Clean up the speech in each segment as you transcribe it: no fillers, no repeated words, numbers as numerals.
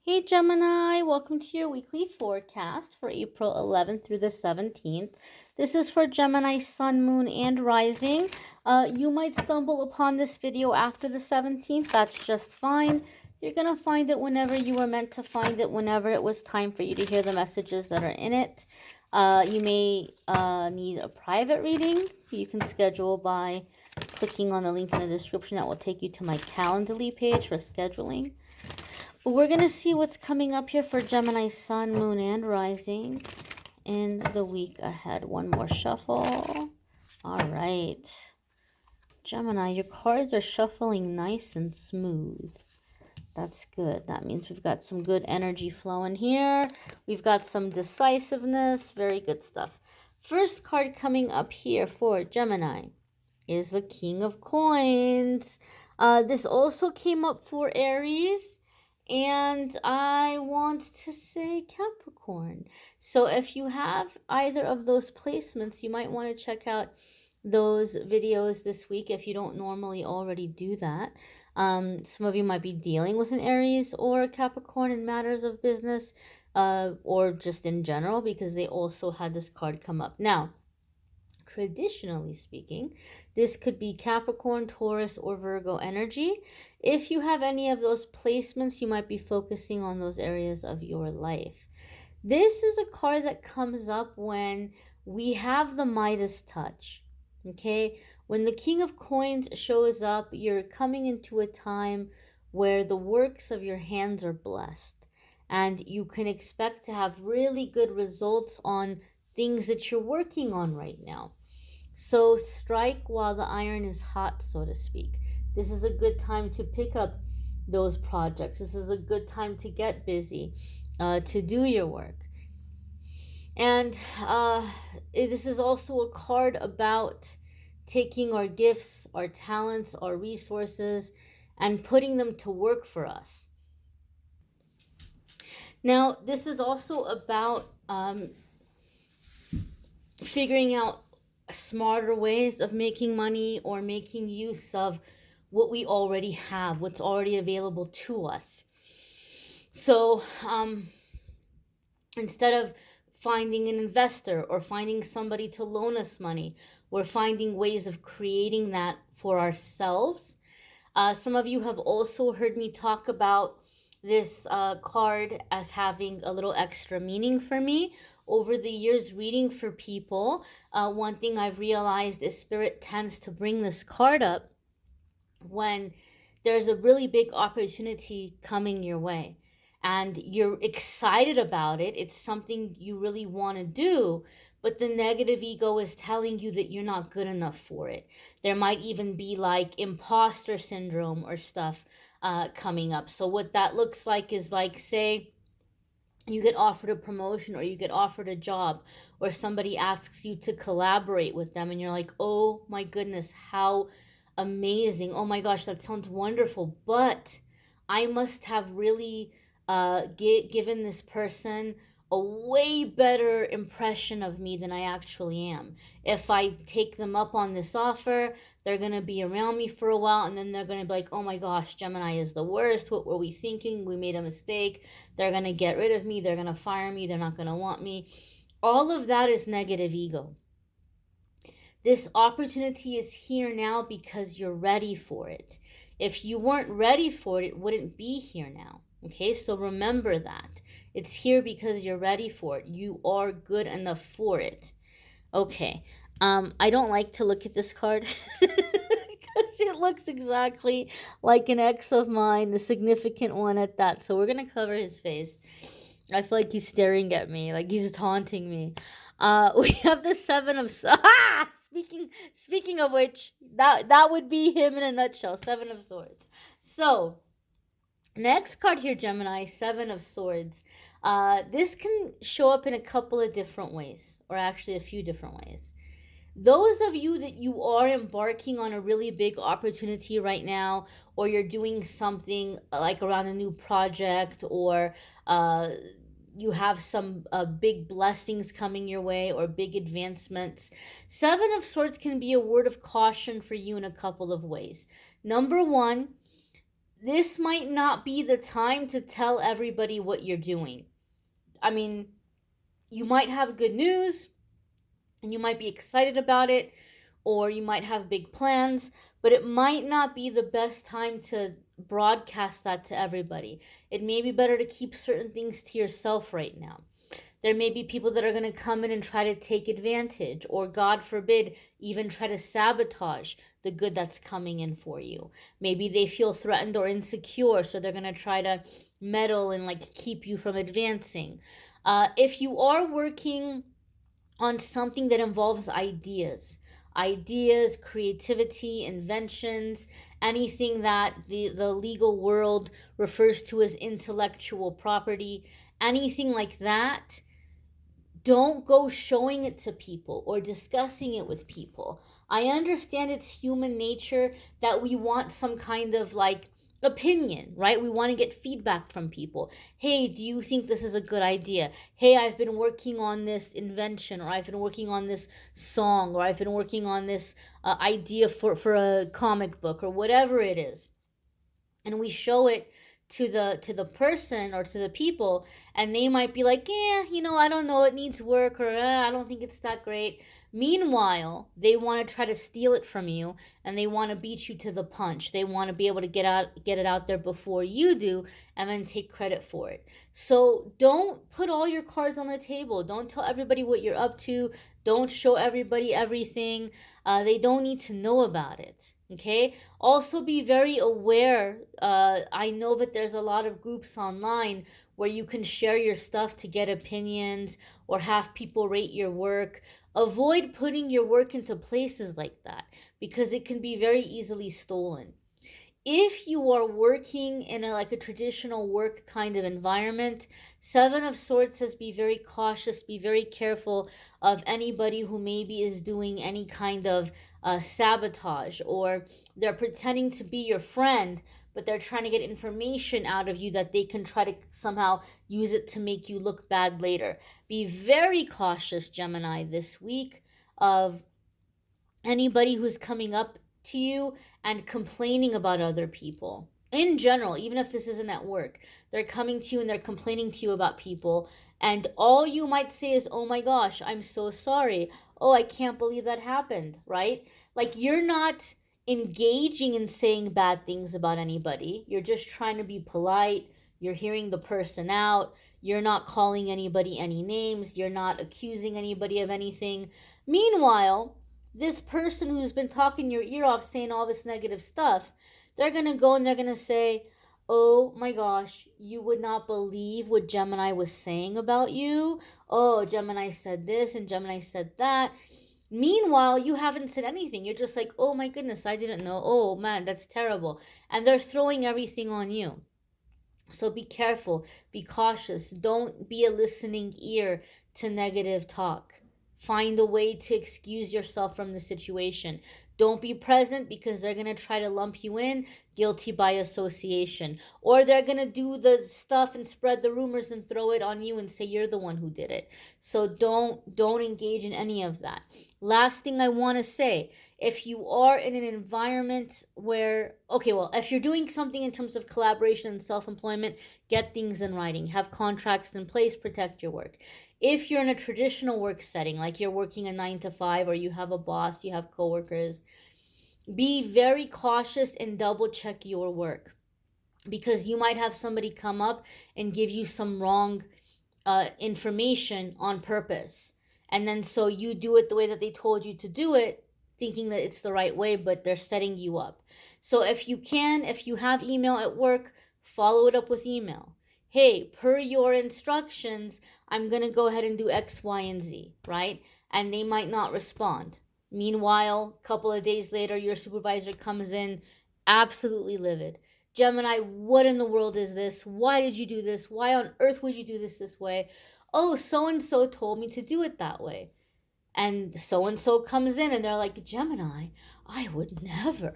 Hey Gemini, welcome to your weekly forecast for April 11th through the 17th. This is for Gemini, Sun, Moon, and Rising. You might stumble upon this video after the 17th. That's just fine. You're going to find it whenever you were meant to find it, whenever it was time for you to hear the messages that are in it. You may need a private reading. You can schedule by clicking on the link in the description that will take you to my Calendly page for scheduling. But we're going to see what's coming up here for Gemini, Sun, Moon, and Rising in the week ahead. One more shuffle. All right. Gemini, your cards are shuffling nice and smooth. That's good. That means we've got some good energy flowing here. We've got some decisiveness. Very good stuff. First card coming up here for Gemini is the King of Coins. This also came up for Aries. And I want to say Capricorn. So if you have either of those placements, you might want to check out those videos this week if you don't normally already do that. Some of you might be dealing with an Aries or a Capricorn in matters of business or just in general, because they also had this card come up. Now, traditionally speaking, this could be Capricorn, Taurus, or Virgo energy. If you have any of those placements, you might be focusing on those areas of your life. This is a card that comes up when we have the Midas touch. Okay, when the King of Coins shows up, you're coming into a time where the works of your hands are blessed, and you can expect to have really good results on things that you're working on right now. So strike while the iron is hot, so to speak. This is a good time to pick up those projects. This is a good time to get busy, to do your work. And this is also a card about taking our gifts, our talents, our resources, and putting them to work for us. Now, this is also about figuring out smarter ways of making money or making use of what we already have, what's already available to us. So instead of finding an investor or finding somebody to loan us money, we're finding ways of creating that for ourselves. Some of you have also heard me talk about this card as having a little extra meaning for me. Over the years reading for people, one thing I've realized is Spirit tends to bring this card up when there's a really big opportunity coming your way and you're excited about it. It's something you really want to do, but the negative ego is telling you that you're not good enough for it. There might even be like imposter syndrome or stuff coming up. So what that looks like is, like, say you get offered a promotion or you get offered a job, or somebody asks you to collaborate with them and you're like, oh my goodness, how amazing. Oh my gosh, that sounds wonderful. But I must have really given this person a way better impression of me than I actually am. If I take them up on this offer, they're going to be around me for a while, and then they're going to be like, oh my gosh, Gemini is the worst. What were we thinking? We made a mistake. They're going to get rid of me. They're going to fire me. They're not going to want me. All of that is negative ego. This opportunity is here now because you're ready for it. If you weren't ready for it, it wouldn't be here now. Okay, so remember that. It's here because you're ready for it. You are good enough for it. Okay, I don't like to look at this card because it looks exactly like an ex of mine, the significant one at that. So we're going to cover his face. I feel like he's staring at me, like he's taunting me. We have the Seven of speaking of which, that would be him in a nutshell. Seven of Swords. So next card here, Gemini, Seven of Swords. This can show up in a couple of different ways, or actually a few different ways. Those of you that you are embarking on a really big opportunity right now, or you're doing something like around a new project, or you have some big blessings coming your way or big advancements. Seven of Swords can be a word of caution for you in a couple of ways. Number one, this might not be the time to tell everybody what you're doing. I mean, you might have good news and you might be excited about it, or you might have big plans, but it might not be the best time to broadcast that to everybody. It may be better to keep certain things to yourself right now. There may be people that are going to come in and try to take advantage, or God forbid, even try to sabotage the good that's coming in for you. Maybe they feel threatened or insecure, so they're going to try to meddle and like keep you from advancing. If you are working on something that involves ideas, creativity, inventions, anything that the legal world refers to as intellectual property, anything like that, don't go showing it to people or discussing it with people. I understand it's human nature that we want some kind of like opinion, right? We want to get feedback from people. Hey, do you think this is a good idea? Hey, I've been working on this invention, or I've been working on this song, or I've been working on this idea for a comic book, or whatever it is, and we show it to the person or to the people, and they might be like, yeah, I don't know, it needs work, or I don't think it's that great. Meanwhile, they want to try to steal it from you, and they want to beat you to the punch. They want to be able to get it out there before you do, and then take credit for it. So don't put all your cards on the table. Don't tell everybody what you're up to. Don't show everybody everything. They don't need to know about it. Okay. Also, be very aware. I know that there's a lot of groups online where you can share your stuff to get opinions or have people rate your work. Avoid putting your work into places like that because it can be very easily stolen. If you are working in like a traditional work kind of environment, Seven of Swords says be very cautious, be very careful of anybody who maybe is doing any kind of sabotage, or they're pretending to be your friend, but they're trying to get information out of you that they can try to somehow use it to make you look bad later. Be very cautious, Gemini, this week of anybody who's coming up to you and complaining about other people. In general, even if this isn't at work, they're coming to you and they're complaining to you about people, and all you might say is, oh my gosh, I'm so sorry. Oh, I can't believe that happened, right? Like, you're not engaging in saying bad things about anybody. You're just trying to be polite. You're hearing the person out. You're not calling anybody any names. You're not accusing anybody of anything. Meanwhile, this person who's been talking your ear off saying all this negative stuff, they're going to go and they're going to say, oh my gosh, you would not believe what Gemini was saying about you. Oh, Gemini said this and Gemini said that. Meanwhile, you haven't said anything. You're just like, oh my goodness, I didn't know. Oh man, that's terrible. And they're throwing everything on you. So be careful, be cautious. Don't be a listening ear to negative talk. Find a way to excuse yourself from the situation. Don't be present because they're going to try to lump you in, guilty by association. Or they're going to do the stuff and spread the rumors and throw it on you and say you're the one who did it. So don't engage in any of that. Last thing I want to say, if you are in an environment where, okay, well, if you're doing something in terms of collaboration and self-employment, get things in writing, have contracts in place, protect your work. If you're in a traditional work setting, like you're working a 9 to 5, or you have a boss, you have coworkers, be very cautious and double check your work, because you might have somebody come up and give you some wrong information on purpose. And then so you do it the way that they told you to do it, thinking that it's the right way, but they're setting you up. So if you have email at work, follow it up with email. Hey, per your instructions, I'm going to go ahead and do X, Y, and Z, right? And they might not respond. Meanwhile, a couple of days later, your supervisor comes in absolutely livid. Gemini, what in the world is this? Why did you do this? Why on earth would you do this way? Oh, so-and-so told me to do it that way. And so-and-so comes in and they're like, Gemini, I would never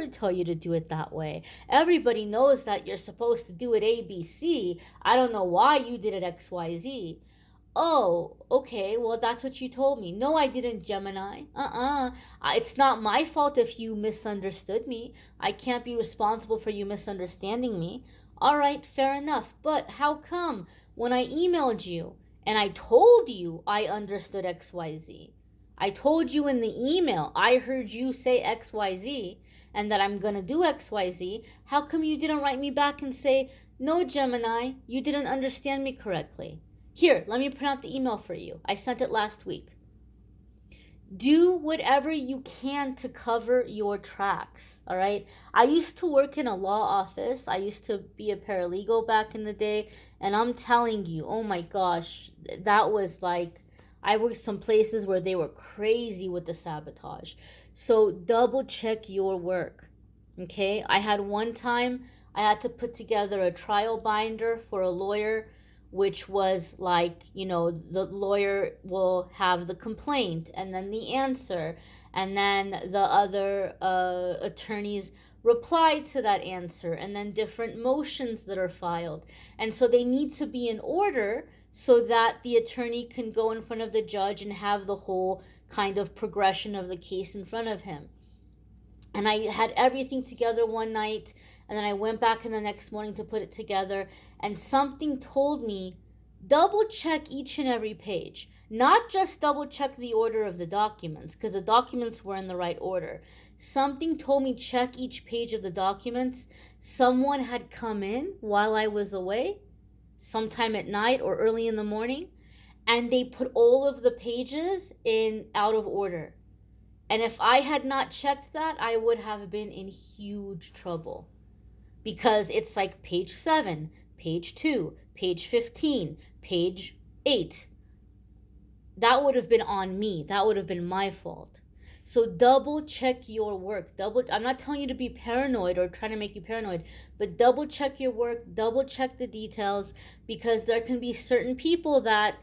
tell you to do it that way. Everybody knows that you're supposed to do it ABC. I don't know why you did it XYZ. Oh, okay. Well, that's what you told me. No, I didn't, Gemini. It's not my fault if you misunderstood me. I can't be responsible for you misunderstanding me. All right, fair enough. But how come when I emailed you and I told you I understood XYZ? I told you in the email, I heard you say XYZ and that I'm going to do XYZ. How come you didn't write me back and say, no, Gemini, you didn't understand me correctly? Here, let me print out the email for you. I sent it last week. Do whatever you can to cover your tracks, all right? I used to work in a law office. I used to be a paralegal back in the day, and I'm telling you, oh my gosh, that was like, I worked some places where they were crazy with the sabotage. So double check your work, okay? I had one time, I had to put together a trial binder for a lawyer, which was like, the lawyer will have the complaint and then the answer, and then the other attorneys reply to that answer, and then different motions that are filed. And so they need to be in order so that the attorney can go in front of the judge and have the whole kind of progression of the case in front of him. And I had everything together one night, and then I went back in the next morning to put it together, and something told me, double check each and every page. Not just double check the order of the documents, because the documents were in the right order. Something told me check each page of the documents. Someone had come in while I was away, sometime at night or early in the morning, and they put all of the pages in out of order. And if I had not checked that, I would have been in huge trouble, because it's like page 7, page 2, page 15, page 8. That would have been on me. That would have been my fault. So double check your work. I'm not telling you to be paranoid or trying to make you paranoid, but double check your work, double check the details, because there can be certain people that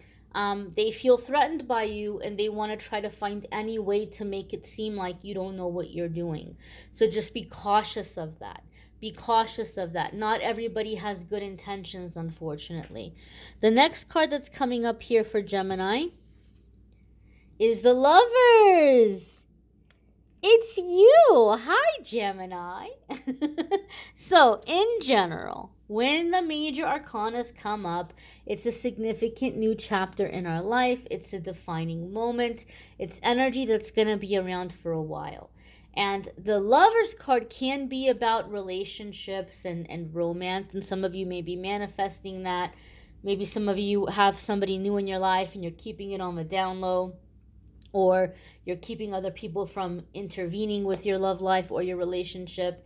they feel threatened by you, and they want to try to find any way to make it seem like you don't know what you're doing. So just be cautious of that. Be cautious of that. Not everybody has good intentions, unfortunately. The next card that's coming up here for Gemini is the Lovers. It's you. Hi, Gemini. So, in general, when the major arcanas come up, it's a significant new chapter in our life. It's a defining moment. It's energy that's going to be around for a while. And the Lovers card can be about relationships and romance. And some of you may be manifesting that. Maybe some of you have somebody new in your life and you're keeping it on the down low, or you're keeping other people from intervening with your love life or your relationship.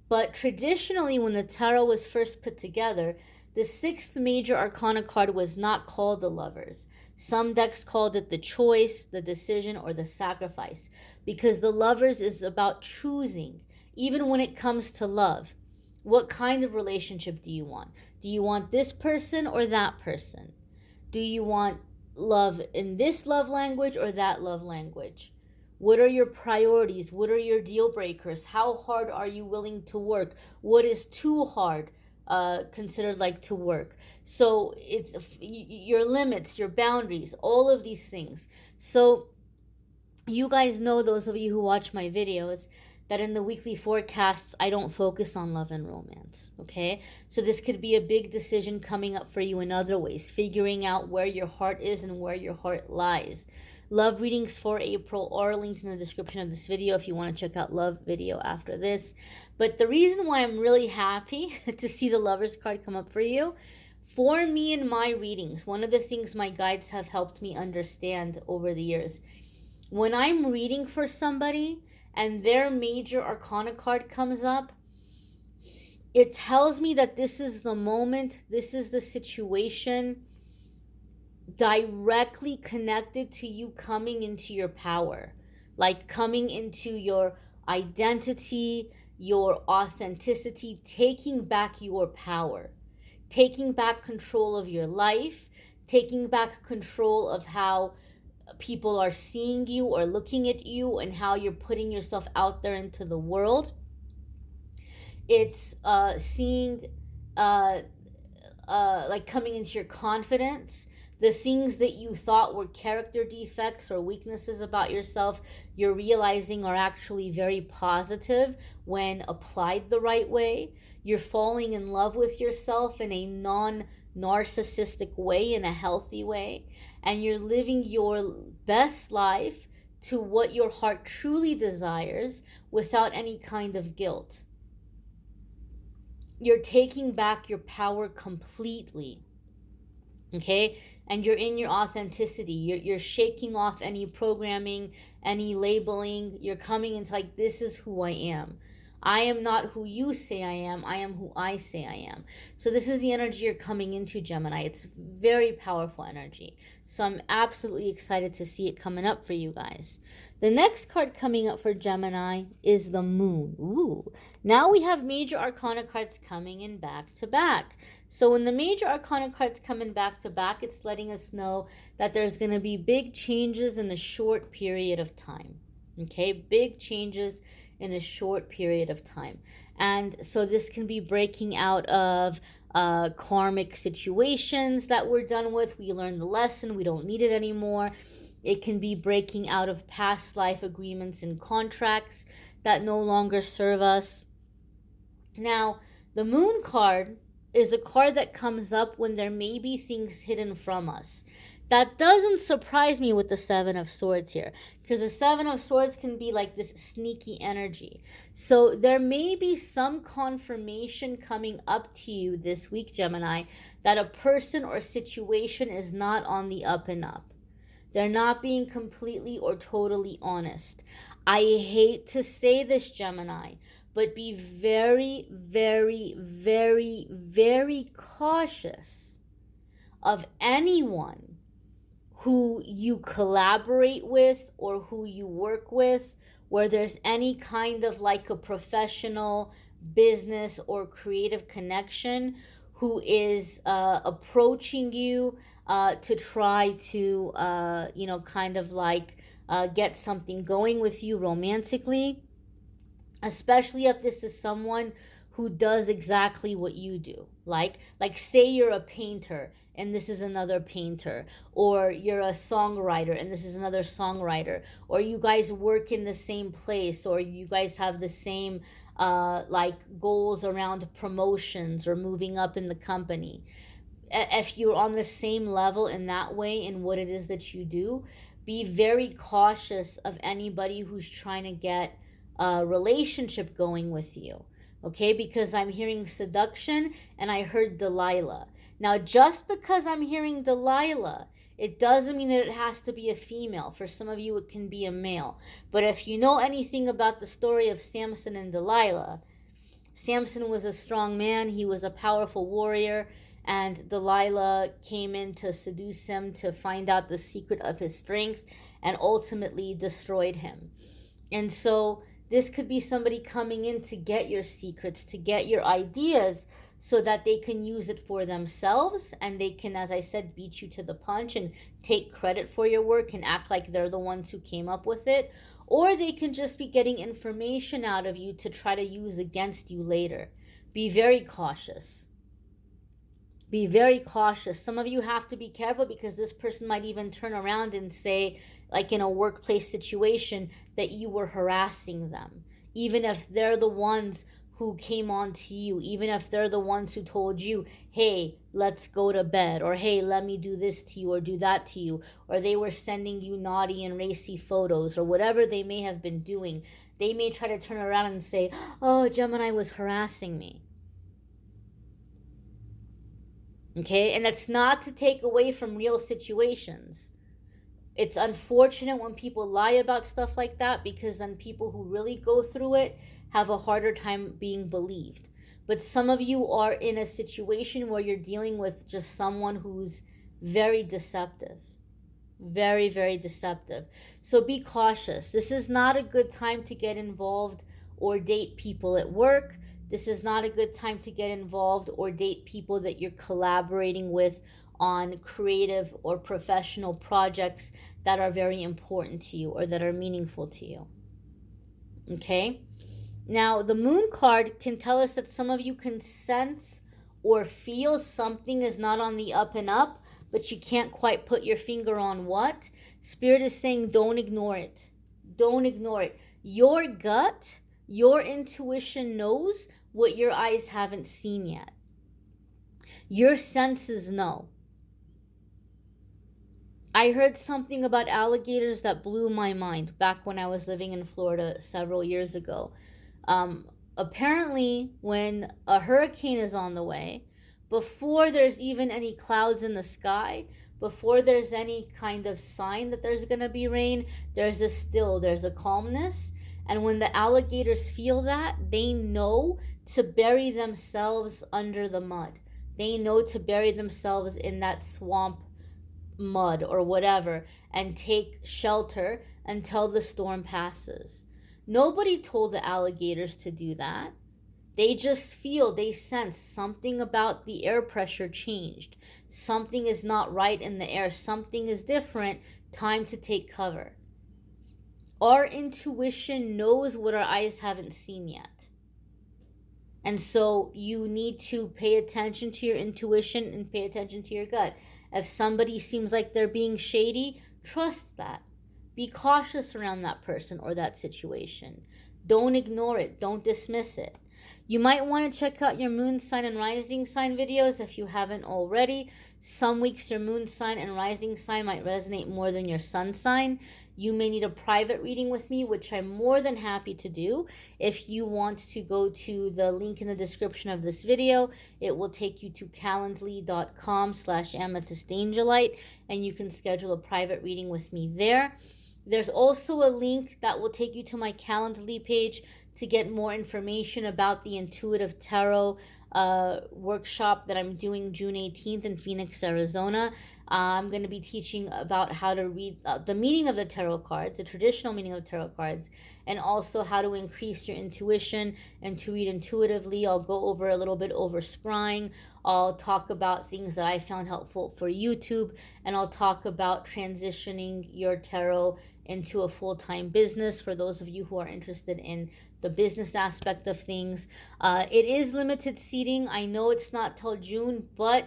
But traditionally, when the tarot was first put together, the 6th major arcana card was not called the Lovers. Some decks called it the choice, the decision, or the sacrifice, because the Lovers is about choosing, even when it comes to love. What kind of relationship do you want? Do you want this person or that person? Do you want love in this love language or that love language? What are your priorities? What are your deal breakers? How hard are you willing to work? What is too hard considered like to work? So it's your limits, your boundaries, all of these things. So you guys know, those of you who watch my videos, that in the weekly forecasts, I don't focus on love and romance, okay? So this could be a big decision coming up for you in other ways, figuring out where your heart is and where your heart lies. Love readings for April are linked in the description of this video if you want to check out love video after this. But the reason why I'm really happy to see the Lovers card come up for you, for me in my readings, one of the things my guides have helped me understand over the years, when I'm reading for somebody and their major arcana card comes up, it tells me that this is the moment, this is the situation directly connected to you coming into your power, like coming into your identity, your authenticity, taking back your power, taking back control of your life, taking back control of how people are seeing you or looking at you, and how you're putting yourself out there into the world. It's seeing like coming into your confidence. The things that you thought were character defects or weaknesses about yourself, you're realizing are actually very positive when applied the right way. You're falling in love with yourself in a non-narcissistic way, in a healthy way, and you're living your best life to what your heart truly desires without any kind of guilt. You're taking back your power completely. Okay, and you're in your authenticity. You're shaking off any programming, any labeling. You're coming into like, this is who I am. I am not who you say I am who I say I am. So this is the energy you're coming into, Gemini. It's very powerful energy. So I'm absolutely excited to see it coming up for you guys. The next card coming up for Gemini is the Moon. Ooh, now we have major arcana cards coming in back to back. So when the major arcana cards come in back to back, it's letting us know that there's going to be big changes in a short period of time. Okay, big changes in a short period of time. And so this can be breaking out of karmic situations that we're done with. We learned the lesson. We don't need it anymore. It can be breaking out of past life agreements and contracts that no longer serve us. Now, the Moon card is a card that comes up when there may be things hidden from us. That doesn't surprise me with the Seven of Swords here, because the Seven of Swords can be like this sneaky energy. So there may be some confirmation coming up to you this week, Gemini, that a person or situation is not on the up and up. They're not being completely or totally honest. I hate to say this, Gemini, but be very, very, very, very cautious of anyone who you collaborate with or who you work with, where there's any kind of like a professional, business, or creative connection, who is approaching you to try to, kind of like get something going with you romantically. Especially if this is someone who does exactly what you do. Like say you're a painter and this is another painter, or you're a songwriter and this is another songwriter, or you guys work in the same place, or you guys have the same goals around promotions or moving up in the company. If you're on the same level in that way in what it is that you do, be very cautious of anybody who's trying to get a relationship going with you. Okay, because I'm hearing seduction and I heard Delilah. Now, just because I'm hearing Delilah, it doesn't mean that it has to be a female. For some of you, it can be a male. But if you know anything about the story of Samson and Delilah, Samson was a strong man. He was a powerful warrior. And Delilah came in to seduce him, to find out the secret of his strength, and ultimately destroyed him. And so this could be somebody coming in to get your secrets, to get your ideas, so that they can use it for themselves, and they can, as I said, beat you to the punch and take credit for your work and act like they're the ones who came up with it. Or they can just be getting information out of you to try to use against you later. Be very cautious. Be very cautious. Some of you have to be careful, because this person might even turn around and say, like in a workplace situation, that you were harassing them. Even if they're the ones who came on to you, even if they're the ones who told you, hey, let's go to bed, or hey, let me do this to you or do that to you, or they were sending you naughty and racy photos, or whatever they may have been doing, they may try to turn around and say, oh, Gemini was harassing me. Okay, and that's not to take away from real situations. It's unfortunate when people lie about stuff like that, because then people who really go through it have a harder time being believed. But some of you are in a situation where you're dealing with just someone who's very deceptive. Very, very deceptive. So be cautious. This is not a good time to get involved or date people at work. This is not a good time to get involved or date people that you're collaborating with on creative or professional projects that are very important to you or that are meaningful to you. Okay? Now, the Moon card can tell us that some of you can sense or feel something is not on the up and up, but you can't quite put your finger on what. Spirit is saying don't ignore it. Don't ignore it. Your gut, your intuition knows what your eyes haven't seen yet. Your senses know. I heard something about alligators that blew my mind back when I was living in Florida several years ago. Apparently, when a hurricane is on the way, before there's even any clouds in the sky, before there's any kind of sign that there's going to be rain, there's a calmness. And when the alligators feel that, they know to bury themselves under the mud. They know to bury themselves in that swamp mud or whatever and take shelter until the storm passes. Nobody told the alligators to do that. They just feel, they sense something about the air pressure changed. Something is not right in the air. Something is different. Time to take cover. Our intuition knows what our eyes haven't seen yet. And so you need to pay attention to your intuition and pay attention to your gut. If somebody seems like they're being shady, trust that. Be cautious around that person or that situation. Don't ignore it. Don't dismiss it. You might want to check out your moon sign and rising sign videos if you haven't already. Some weeks your moon sign and rising sign might resonate more than your sun sign. You may need a private reading with me, which I'm more than happy to do. If you want to go to the link in the description of this video, it will take you to calendly.com/amethystangelite, and you can schedule a private reading with me there. There's also a link that will take you to my Calendly page to get more information about the Intuitive Tarot workshop that I'm doing June 18th in Phoenix, Arizona. I'm going to be teaching about how to read the meaning of the tarot cards, the traditional meaning of the tarot cards, and also how to increase your intuition and to read intuitively. I'll go over a little bit over scrying. I'll talk about things that I found helpful for YouTube, and I'll talk about transitioning your tarot into a full-time business for those of you who are interested in the business aspect of things. It is limited seating. I know it's not till June, but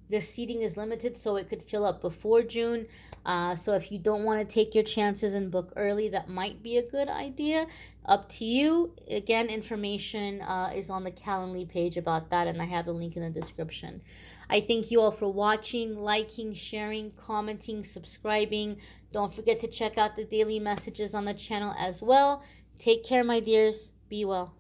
the seating is limited, so it could fill up before June. So if you don't want to take your chances and book early, that might be a good idea. Up to you. Again, information is on the Calendly page about that, and I have the link in the description. I thank you all for watching, liking, sharing, commenting, subscribing. Don't forget to check out the daily messages on the channel as well. Take care, my dears. Be well.